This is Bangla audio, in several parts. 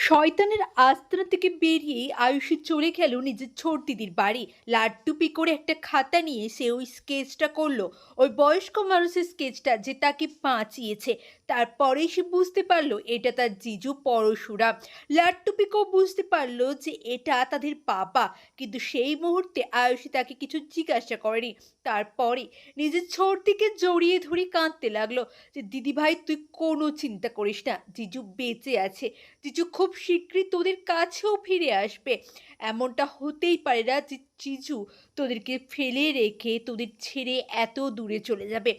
শয়তানের আস্তানা থেকে বেরিয়ে আয়ুষী চলে গেল নিজের ছোট দিদির বাড়ি। লাড্ডুপি করে একটা খাতা নিয়ে সে ওই স্কেচটা করলো, ওই বয়স্ক মানুষের স্কেচটা যে তাকে বাঁচিয়েছে। তারপরেই সে বুঝতে পারলো এটা তার জিজু পরশুরাম। লাড্ডুপিকেও বুঝতে পারলো যে এটা তাদের বাবা, কিন্তু সেই মুহূর্তে আয়ুষী তাকে কিছু জিজ্ঞাসা করেনি। তারপরে নিজের ছোটদিকে জড়িয়ে ধরে কাঁদতে লাগলো যে দিদি ভাই, তুই কোনো চিন্তা করিস না, জিজু বেঁচে আছে। জিজু খুব শীঘ্রই তোদের কাছেও ফিরে আসবে। এমনটা হতেই পারে না যে জিজু তোদেরকে ফেলে রেখে তোদের ছেড়ে এত দূরে চলে যাবে।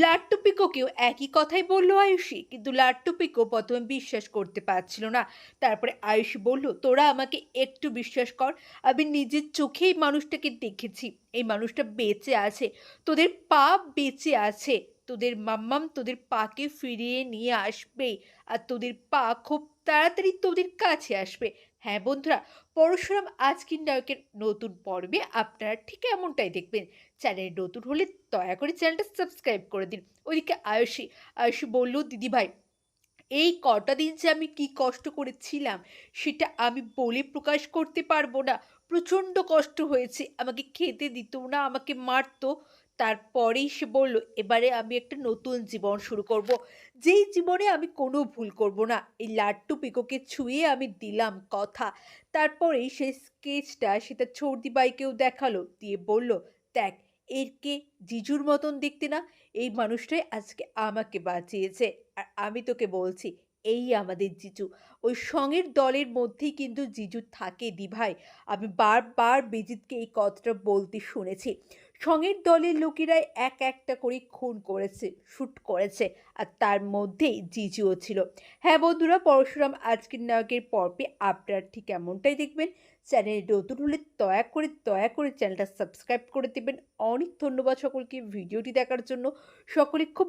লাট্টু পিকোকেও একই কথাই বলল আয়ুষী, কিন্তু লাট্টু পিকো প্রথমে বিশ্বাস করতে পারছিল না। তারপরে আয়ুষী বলল, তোরা আমাকে একটু বিশ্বাস কর, আমি নিজের চোখেই মানুষটাকে দেখেছি। এই মানুষটা বেঁচে আছে, তোদের পা বেঁচে আছে। তোদের মাম্মাম তোদের পাকে ফিরিয়ে নিয়ে আসবেই, আর তোদের পা খুব তাড়াতাড়ি তোদের কাছে আসবে। হ্যাঁ বন্ধুরা, পরশুরাম আজকের নায়কের নতুন পর্বে আপনারা ঠিক এমনটাই দেখবেন। চ্যানেল নতুন হলে দয়া করে চ্যানেলটা সাবস্ক্রাইব করে দিন। ওইদিকে আয়ুষী আয়ুষী বলল, দিদি ভাই, এই কটা দিন যে আমি কি কষ্ট করেছিলাম সেটা আমি বলে প্রকাশ করতে পারবো না। প্রচণ্ড কষ্ট হয়েছে, আমাকে খেতে দিত না, আমাকে মারতো। তারপরেই সে বলল, এবারে আমি একটা নতুন জীবন শুরু করব, যেই জীবনে আমি কোনো ভুল করব না। এই লাট্টু পিকোকে ছুঁয়ে আমি দিলাম কথা। তারপরেই সেই স্কেচটা সে তার ছর্দিবাইকেও দেখালো, দিয়ে বলল, দেখ, এরকে জিজুর মতন দেখতে না? এই মানুষটাই আজকে আমাকে বাঁচিয়েছে। আর আমি তোকে বলছি, এই আমাদের জিজু। ওই সঙের দলের মধ্যেই কিন্তু জিজু থাকে দিভাই। আমি বারবার বিজিতকে এই কথাটা বলতে শুনেছি। সঙের দলের লোকেরাই এক একটা করে খুন করেছে, শ্যুট করেছে, আর তার মধ্যেই জিজুও ছিল। হ্যাঁ বন্ধুরা, পরশুরাম আজকের নায়কের পর্বে আপনারা ঠিক এমনটাই দেখবেন। চ্যানেল নতুন হলে দয়া করে চ্যানেলটা সাবস্ক্রাইব করে দেবেন। অনেক ধন্যবাদ সকলকে ভিডিওটি দেখার জন্য। সকলে খুব